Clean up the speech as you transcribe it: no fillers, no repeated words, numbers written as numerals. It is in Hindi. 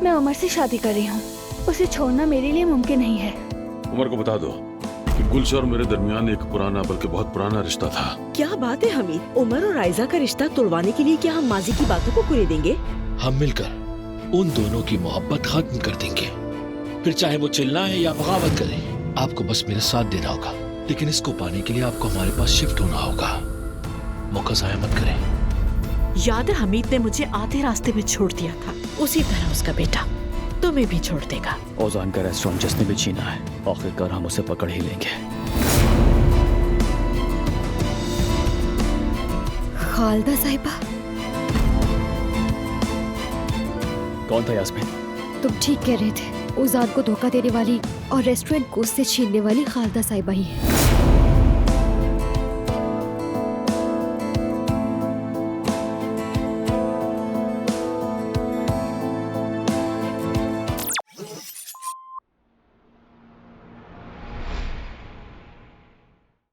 मैं उमर से शादी कर रही हूँ। उसे छोड़ना मेरे लिए मुमकिन नहीं है। उमर को बता दो कि गुलशन और मेरे दरमियान एक पुराना बल्कि बहुत पुराना रिश्ता था। क्या बात है हमीद, उमर और आयजा का रिश्ता तोड़वाने के लिए क्या हम माजी की बातों को कुरे देंगे? हम मिलकर उन दोनों की मोहब्बत खत्म कर देंगे, फिर चाहे वो चिल्लाएं या बगावत करें। आपको बस मेरा साथ देना होगा, लेकिन इसको पाने के लिए आपको हमारे पास शिफ्ट होना होगा। मौका जाया मत करें। याद है हमीद ने मुझे आधे रास्ते में छोड़ दिया था, उसी तरह उसका बेटा तुम्हें भी छोड़ देगा। ओजान का रेस्टोरेंट जिसने भी छीना है, आखिरकार हम उसे पकड़ ही लेंगे। खालदा साहिबा, कौन था यास्मीन? तुम ठीक कह रहे थे। उजान को धोखा देने वाली और रेस्टोरेंट को उससे छीनने वाली खालदा साहिबा ही है।